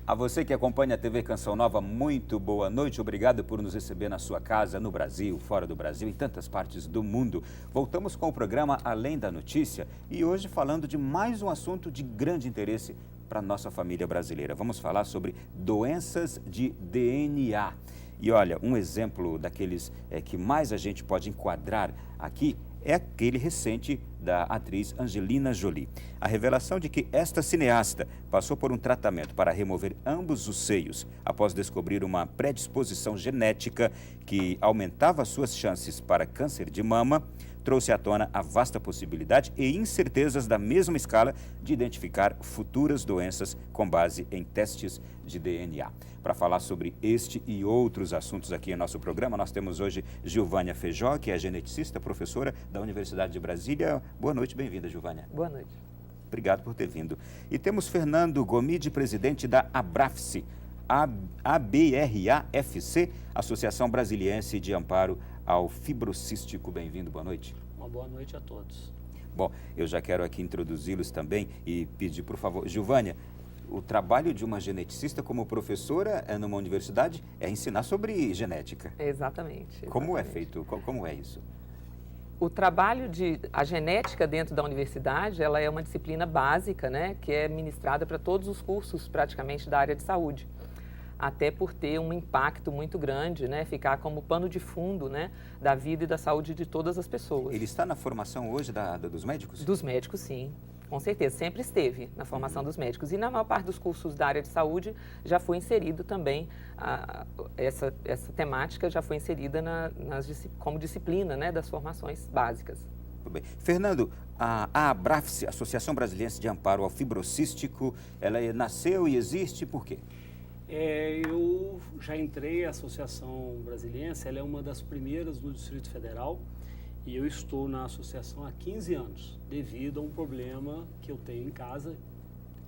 A você que acompanha a TV Canção Nova, muito boa noite. Obrigado por nos receber na sua casa, no Brasil, fora do Brasil, em tantas partes do mundo. Voltamos com o programa Além da Notícia e hoje falando de mais um assunto de grande interesse para a nossa família brasileira. Vamos falar sobre doenças de DNA. E olha, um exemplo daqueles que mais a gente pode enquadrar aqui é aquele recente da atriz Angelina Jolie. A revelação de que esta cineasta passou por um tratamento para remover ambos os seios após descobrir uma predisposição genética que aumentava suas chances para câncer de mama, trouxe à tona a vasta possibilidade e incertezas da mesma escala de identificar futuras doenças com base em testes de DNA. Para falar sobre este e outros assuntos aqui em nosso programa, nós temos hoje Gilvânia Feijó, que é geneticista, professora da Universidade de Brasília. Boa noite, bem-vinda, Gilvânia. Boa noite. Obrigado por ter vindo. E temos Fernando Gomide, presidente da ABRAFC, ABRAFC, Associação Brasiliense de Amparo ao Fibrocístico. Bem-vindo, boa noite. Uma boa noite a todos. Bom, eu já quero aqui introduzi-los também e pedir, por favor, Gilvânia, o trabalho de uma geneticista como professora numa universidade é ensinar sobre genética. Exatamente. Como é feito? Como é isso? O trabalho a genética dentro da universidade, ela é uma disciplina básica, né, que é ministrada para todos os cursos praticamente da área de saúde. Até por ter um impacto muito grande, né, ficar como pano de fundo, né, da vida e da saúde de todas as pessoas. Ele está na formação hoje dos médicos? Dos médicos, sim. Com certeza, sempre esteve na formação dos médicos. E na maior parte dos cursos da área de saúde já foi inserido também, essa temática já foi inserida como disciplina, né, das formações básicas. Muito bem. Fernando, a ABRAFC, Associação Brasiliense de Amparo ao Fibrocístico, ela nasceu e existe por quê? Eu já entrei, a Associação Brasiliense, ela é uma das primeiras no Distrito Federal e eu estou na associação há 15 anos, devido a um problema que eu tenho em casa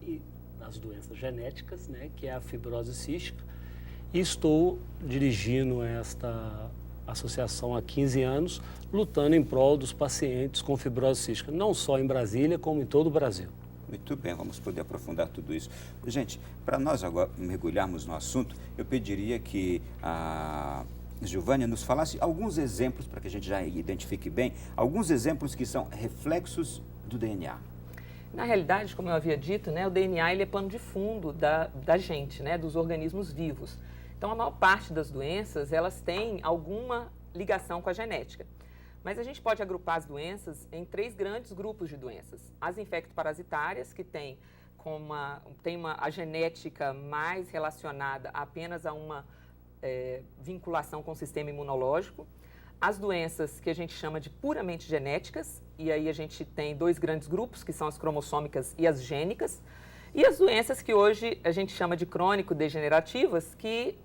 e das doenças genéticas, né, que é a fibrose cística, e estou dirigindo esta associação há 15 anos, lutando em prol dos pacientes com fibrose cística, não só em Brasília, como em todo o Brasil. Muito bem, vamos poder aprofundar tudo isso. Gente, para nós agora mergulharmos no assunto, eu pediria que a Gilvânia nos falasse alguns exemplos, para que a gente já identifique bem, alguns exemplos que são reflexos do DNA. Na realidade, como eu havia dito, né, o DNA ele é pano de fundo da gente, né, dos organismos vivos. Então, a maior parte das doenças, elas têm alguma ligação com a genética. Mas a gente pode agrupar as doenças em 3 grandes grupos de doenças. As infectoparasitárias, que têm a genética mais relacionada apenas a uma vinculação com o sistema imunológico. As doenças que a gente chama de puramente genéticas, e aí a gente tem 2 grandes grupos, que são as cromossômicas e as gênicas. E as doenças que hoje a gente chama de crônico-degenerativas, que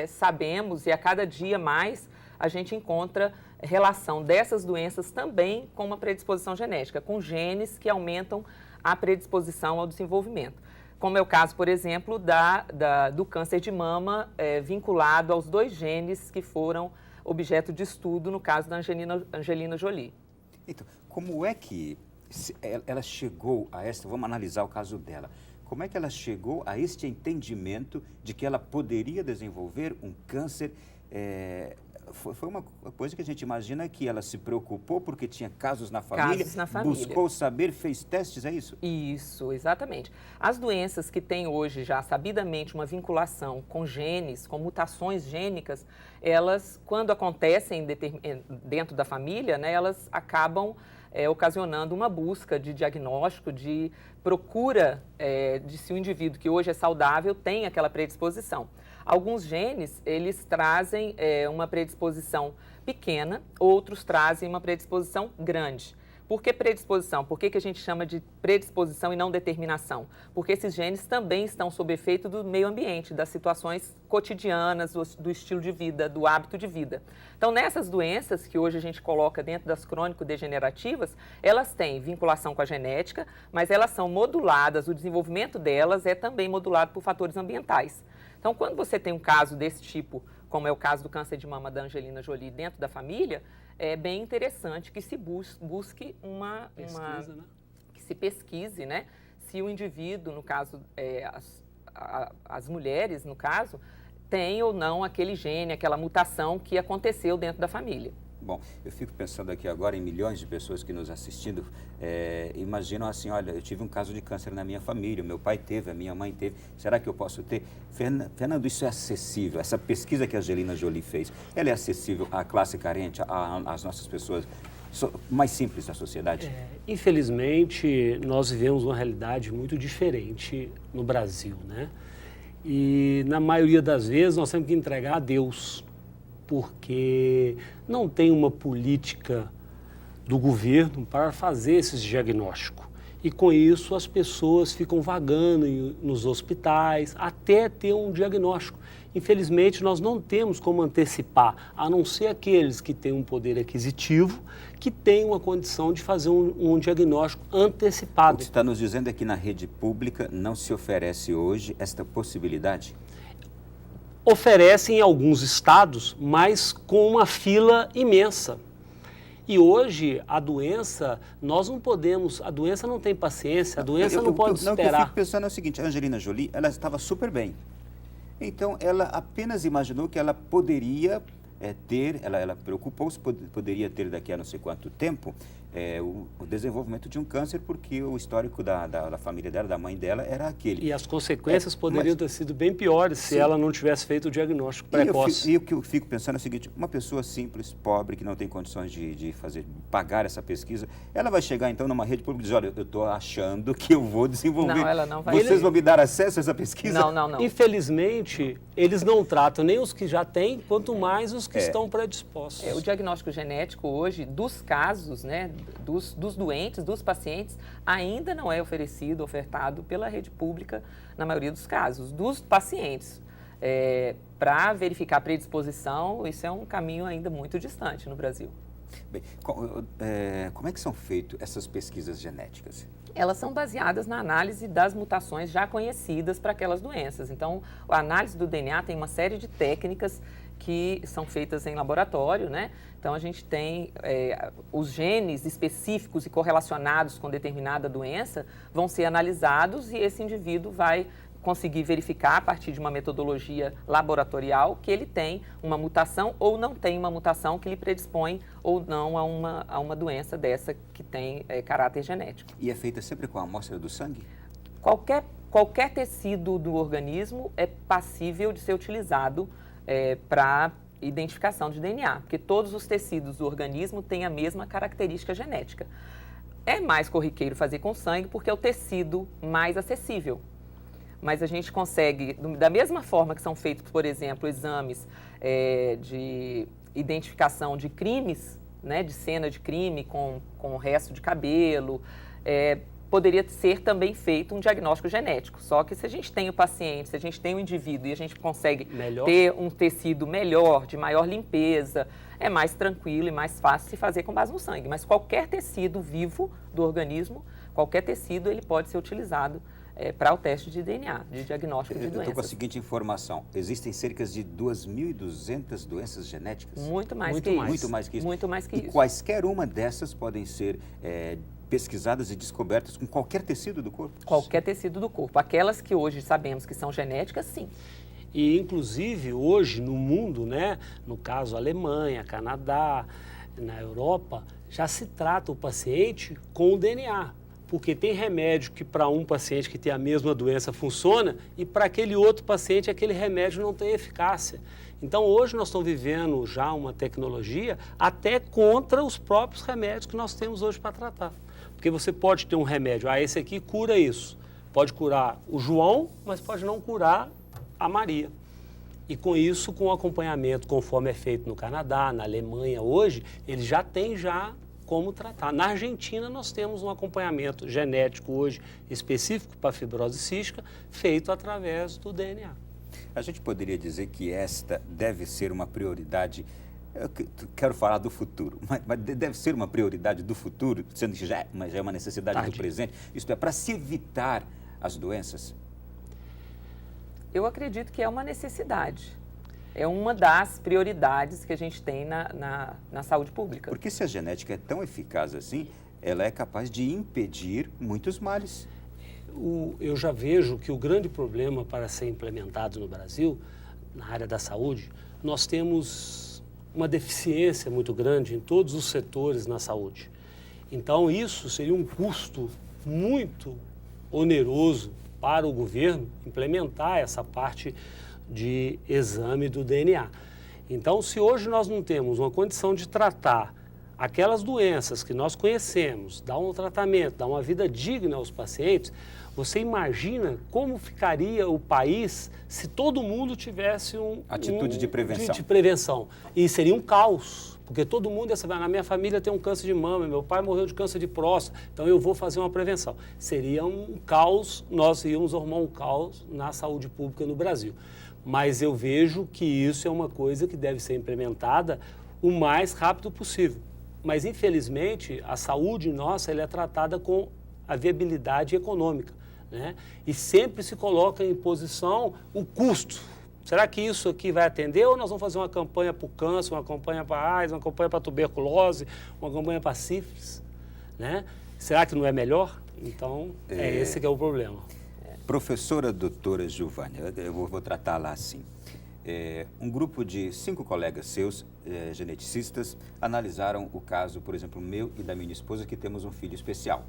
sabemos e a cada dia mais a gente encontra relação dessas doenças também com uma predisposição genética, com genes que aumentam a predisposição ao desenvolvimento. Como é o caso, por exemplo, do câncer de mama vinculado aos 2 genes que foram objeto de estudo no caso da Angelina Jolie. Então, como é que ela chegou a vamos analisar o caso dela, como é que ela chegou a este entendimento de que ela poderia desenvolver um câncer? Foi uma coisa que a gente imagina que ela se preocupou porque tinha casos na família, buscou saber, fez testes, é isso? Isso, exatamente. As doenças que têm hoje já sabidamente uma vinculação com genes, com mutações gênicas, elas, quando acontecem dentro da família, né, elas acabam ocasionando uma busca de diagnóstico, de procura de se o indivíduo que hoje é saudável tem aquela predisposição. Alguns genes, eles trazem uma predisposição pequena, outros trazem uma predisposição grande. Por que predisposição? Por que a gente chama de predisposição e não determinação? Porque esses genes também estão sob efeito do meio ambiente, das situações cotidianas, do estilo de vida, do hábito de vida. Então, nessas doenças que hoje a gente coloca dentro das crônico-degenerativas, elas têm vinculação com a genética, mas elas são moduladas, o desenvolvimento delas é também modulado por fatores ambientais. Então, quando você tem um caso desse tipo, como é o caso do câncer de mama da Angelina Jolie dentro da família, é bem interessante que se busque que se pesquise, né, se o indivíduo, no caso, as mulheres, no caso, têm ou não aquele gene, aquela mutação que aconteceu dentro da família. Bom, eu fico pensando aqui agora em milhões de pessoas que nos assistindo, imaginam assim, olha, eu tive um caso de câncer na minha família, o meu pai teve, a minha mãe teve, será que eu posso ter? Fernando, isso é acessível, essa pesquisa que a Angelina Jolie fez, ela é acessível à classe carente, às nossas pessoas mais simples da sociedade? Infelizmente, nós vivemos uma realidade muito diferente no Brasil, né? E na maioria das vezes nós temos que entregar a Deus, porque não tem uma política do governo para fazer esse diagnóstico. E com isso as pessoas ficam vagando nos hospitais até ter um diagnóstico. Infelizmente nós não temos como antecipar, a não ser aqueles que têm um poder aquisitivo, que têm uma condição de fazer um diagnóstico antecipado. O que você está nos dizendo é que na rede pública não se oferece hoje esta possibilidade? Oferecem em alguns estados, mas com uma fila imensa. E hoje a doença, nós não podemos, a doença não tem paciência, a doença não pode esperar. O que eu fico pensando é o seguinte, a Angelina Jolie, ela estava super bem. Então, ela apenas imaginou que ela poderia ter, ela preocupou-se, poderia ter daqui a não sei quanto tempo, o desenvolvimento de um câncer, porque o histórico da família dela, da mãe dela, era aquele. E as consequências poderiam ter sido bem piores se ela não tivesse feito o diagnóstico precoce. E o que eu fico pensando é o seguinte, uma pessoa simples, pobre, que não tem condições de pagar essa pesquisa, ela vai chegar então numa rede pública e dizer, olha, eu estou achando que eu vou desenvolver. Não, ela não vai. Vocês vão me dar acesso a essa pesquisa? Não. Infelizmente, eles não tratam nem os que já têm, quanto mais os que estão predispostos. O diagnóstico genético hoje, dos casos, né, dos doentes, dos pacientes, ainda não é ofertado pela rede pública na maioria dos casos. Dos pacientes, para verificar a predisposição, isso é um caminho ainda muito distante no Brasil. Bem, como é que são feitas essas pesquisas genéticas? Elas são baseadas na análise das mutações já conhecidas para aquelas doenças. Então, a análise do DNA tem uma série de técnicas que são feitas em laboratório, né? Então, a gente tem os genes específicos e correlacionados com determinada doença vão ser analisados e esse indivíduo vai conseguir verificar, a partir de uma metodologia laboratorial, que ele tem uma mutação ou não tem uma mutação que lhe predispõe ou não a uma doença dessa que tem caráter genético. E é feita sempre com a amostra do sangue? Qualquer tecido do organismo é passível de ser utilizado para identificação de DNA, porque todos os tecidos do organismo têm a mesma característica genética. É mais corriqueiro fazer com sangue porque é o tecido mais acessível. Mas a gente consegue, da mesma forma que são feitos, por exemplo, exames de identificação de crimes, né, de cena de crime com o resto de cabelo, poderia ser também feito um diagnóstico genético. Só que se a gente tem o paciente, se a gente tem o indivíduo e a gente consegue ter um tecido melhor, de maior limpeza, é mais tranquilo e mais fácil se fazer com base no sangue. Mas qualquer tecido vivo do organismo, qualquer tecido, ele pode ser utilizado para o teste de DNA, de diagnóstico de doenças. Eu estou com a seguinte informação, existem cerca de 2.200 doenças genéticas? Muito mais que isso. Muito mais que isso. E quaisquer uma dessas podem ser pesquisadas e descobertas com qualquer tecido do corpo? Qualquer tecido do corpo. Aquelas que hoje sabemos que são genéticas, sim. E, inclusive, hoje no mundo, né, no caso Alemanha, Canadá, na Europa, já se trata o paciente com o DNA. Porque tem remédio que para um paciente que tem a mesma doença funciona e para aquele outro paciente aquele remédio não tem eficácia. Então hoje nós estamos vivendo já uma tecnologia até contra os próprios remédios que nós temos hoje para tratar. Porque você pode ter um remédio, esse aqui cura isso. Pode curar o João, mas pode não curar a Maria. E com isso, com o acompanhamento, conforme é feito no Canadá, na Alemanha hoje, eles já têm como tratar. Na Argentina, nós temos um acompanhamento genético hoje específico para fibrose cística, feito através do DNA. A gente poderia dizer que esta deve ser uma prioridade, eu quero falar do futuro, mas deve ser uma prioridade do futuro, sendo que já é uma necessidade do presente, isto é, para se evitar as doenças? Eu acredito que é uma necessidade. É uma das prioridades que a gente tem na saúde pública. Porque se a genética é tão eficaz assim, ela é capaz de impedir muitos males. Eu já vejo que o grande problema para ser implementado no Brasil, na área da saúde, nós temos uma deficiência muito grande em todos os setores na saúde. Então, isso seria um custo muito oneroso para o governo implementar essa parte de exame do DNA. Então, se hoje nós não temos uma condição de tratar aquelas doenças que nós conhecemos, dar um tratamento, dar uma vida digna aos pacientes, você imagina como ficaria o país se todo mundo tivesse atitude de prevenção. De prevenção. E seria um caos, porque todo mundo ia saber, na minha família tem um câncer de mama, meu pai morreu de câncer de próstata, então eu vou fazer uma prevenção. Seria um caos, nós íamos arrumar um caos na saúde pública no Brasil. Mas eu vejo que isso é uma coisa que deve ser implementada o mais rápido possível. Mas, infelizmente, a saúde nossa ela é tratada com a viabilidade econômica, né? E sempre se coloca em posição o custo. Será que isso aqui vai atender ou nós vamos fazer uma campanha para o câncer, uma campanha para a AIDS, uma campanha para a tuberculose, uma campanha para a sífilis, né? Será que não é melhor? Então, esse que é o problema. Professora doutora Giovânia, eu vou tratá-la assim. Um grupo de 5 colegas seus, geneticistas, analisaram o caso, por exemplo, meu e da minha esposa, que temos um filho especial.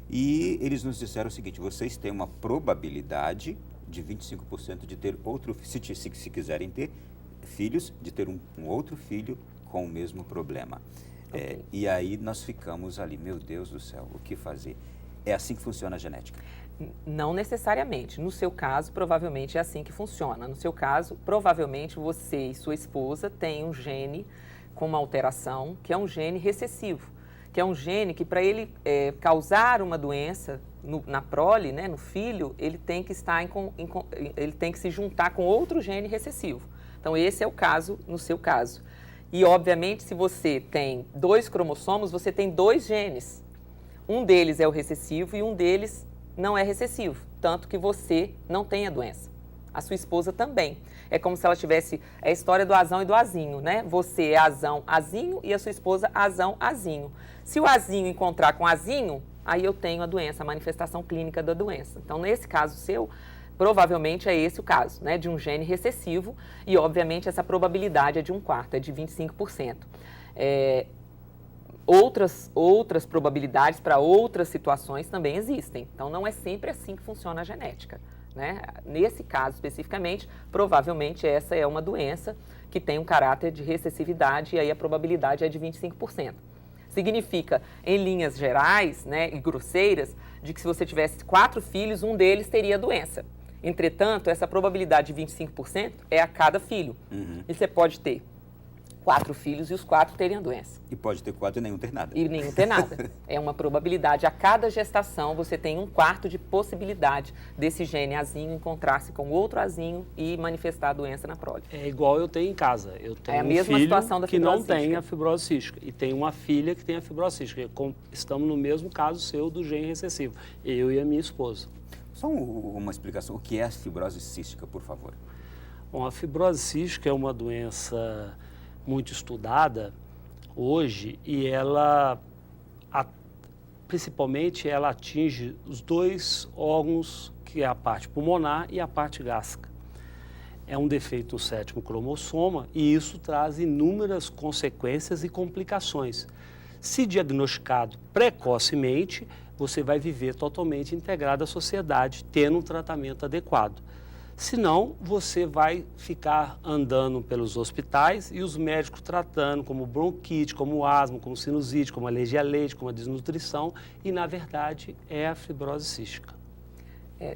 E eles nos disseram o seguinte: vocês têm uma probabilidade de 25% de ter outro, se quiserem ter filhos, de ter um outro filho com o mesmo problema. Okay. E aí nós ficamos ali, meu Deus do céu, o que fazer? É assim que funciona a genética? Não necessariamente. No seu caso, provavelmente é assim que funciona. No seu caso, provavelmente você e sua esposa têm um gene com uma alteração, que é um gene recessivo, que é um gene que, para ele causar uma doença na prole, né, no filho, ele tem que ele tem que se juntar com outro gene recessivo. Então, esse é o caso, no seu caso. E, obviamente, se você tem 2 cromossomos, você tem 2 genes. Um deles é o recessivo e um deles não é recessivo, tanto que você não tem a doença. A sua esposa também. É como se ela tivesse a história do azão e do azinho, né? Você é azão, azinho e a sua esposa azão, azinho. Se o azinho encontrar com o azinho, aí eu tenho a doença, a manifestação clínica da doença. Então, nesse caso seu, provavelmente é esse o caso, né? De um gene recessivo e, obviamente, essa probabilidade é de 1/4, é de 25%. Outras probabilidades para outras situações também existem. Então, não é sempre assim que funciona a genética, né? Nesse caso, especificamente, provavelmente essa é uma doença que tem um caráter de recessividade e aí a probabilidade é de 25%. Significa, em linhas gerais, né, e grosseiras, de que se você tivesse 4 filhos, um deles teria a doença. Entretanto, essa probabilidade de 25% é a cada filho. Uhum. E você pode ter 4 filhos e os 4 terem a doença. E pode ter 4 e nenhum ter nada. E nenhum ter nada. É uma probabilidade. A cada gestação, você tem 1/4 de possibilidade desse gene azinho encontrar-se com outro azinho e manifestar a doença na prole. É igual eu tenho em casa. Eu tenho a mesma situação da que não fibrose tem cística. a fibrose cística. E tenho uma filha que tem a fibrose cística. Estamos no mesmo caso seu do gene recessivo. Eu e a minha esposa. Só uma explicação. O que é a fibrose cística, por favor? Bom, a fibrose cística é uma doença muito estudada hoje e ela, principalmente, ela atinge os 2 órgãos, que é a parte pulmonar e a parte gástrica. É um defeito no 7º cromossoma e isso traz inúmeras consequências e complicações. Se diagnosticado precocemente, você vai viver totalmente integrado à sociedade, tendo um tratamento adequado. Senão, você vai ficar andando pelos hospitais e os médicos tratando como bronquite, como asma, como sinusite, como alergia a leite, como a desnutrição e, na verdade, é a fibrose cística.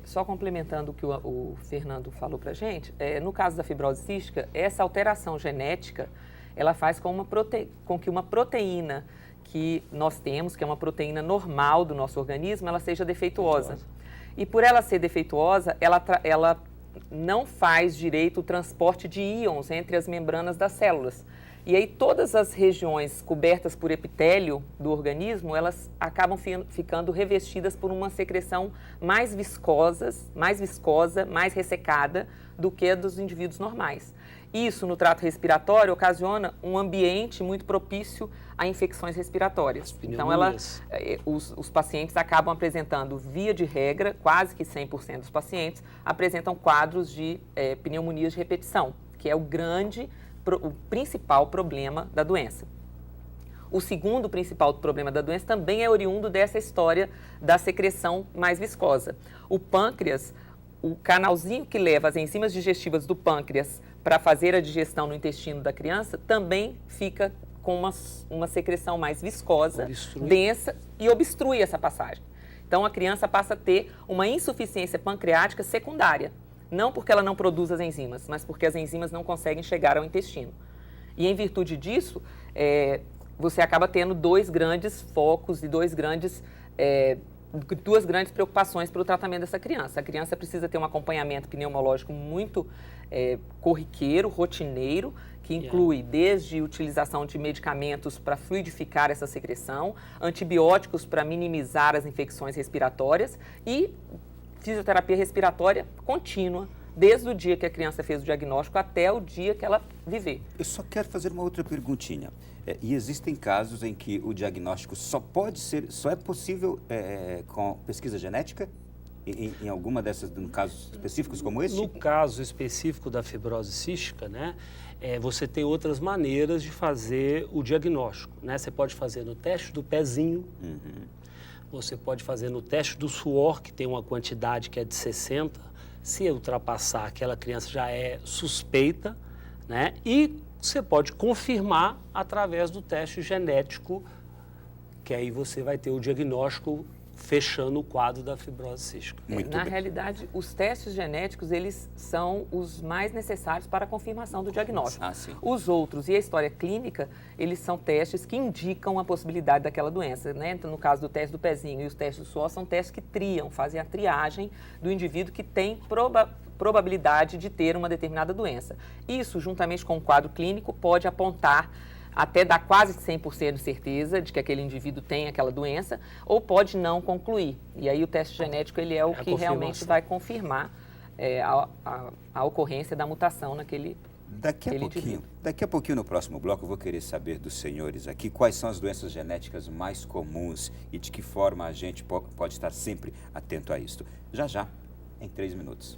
Só complementando o que o Fernando falou para a gente, no caso da fibrose cística, essa alteração genética, ela faz com que uma proteína que nós temos, que é uma proteína normal do nosso organismo, ela seja defeituosa. E por ela ser defeituosa, ela não faz direito o transporte de íons entre as membranas das células. E aí todas as regiões cobertas por epitélio do organismo, elas acabam ficando revestidas por uma secreção mais viscosa, mais ressecada do que a dos indivíduos normais. Isso, no trato respiratório, ocasiona um ambiente muito propício a infecções respiratórias. Então, os pacientes acabam apresentando, via de regra, quase que 100% dos pacientes apresentam quadros de pneumonias de repetição, que é o principal problema da doença. O segundo principal problema da doença também é oriundo dessa história da secreção mais viscosa. O pâncreas, o canalzinho que leva as enzimas digestivas do pâncreas para fazer a digestão no intestino da criança, também fica com uma secreção mais viscosa, densa, e obstrui essa passagem. Então, a criança passa a ter uma insuficiência pancreática secundária. Não porque ela não produz as enzimas, mas porque as enzimas não conseguem chegar ao intestino. E, em virtude disso, você acaba tendo dois grandes focos e duas grandes preocupações para o tratamento dessa criança. A criança precisa ter um acompanhamento pneumológico muito corriqueiro, rotineiro, que inclui desde utilização de medicamentos para fluidificar essa secreção, antibióticos para minimizar as infecções respiratórias e fisioterapia respiratória contínua, desde o dia que a criança fez o diagnóstico até o dia que ela viver. Eu só quero fazer uma outra perguntinha. E existem casos em que o diagnóstico só é possível com pesquisa genética? Em alguma dessas, em casos específicos como esse? No caso específico da fibrose cística, né, você tem outras maneiras de fazer o diagnóstico, né? Você pode fazer no teste do pezinho, você pode fazer no teste do suor, que tem uma quantidade que é de 60, se ultrapassar, aquela criança já é suspeita, né? E você pode confirmar através do teste genético, que aí você vai ter o diagnóstico fechando o quadro da fibrose cística. Na realidade, os testes genéticos, eles são os mais necessários para a confirmação do diagnóstico. Os outros e a história clínica, eles são testes que indicam a possibilidade daquela doença, né? Então, no caso do teste do pezinho e os testes do suor, são testes que fazem a triagem do indivíduo que tem probabilidade de ter uma determinada doença. Isso, juntamente com o quadro clínico, pode apontar até dar quase 100% de certeza de que aquele indivíduo tem aquela doença, ou pode não concluir. E aí o teste genético ele é o que realmente vai confirmar a ocorrência da mutação naquele indivíduo. Daqui a pouquinho, no próximo bloco, eu vou querer saber dos senhores aqui quais são as doenças genéticas mais comuns e de que forma a gente pode estar sempre atento a isto. Já, em 3 minutos.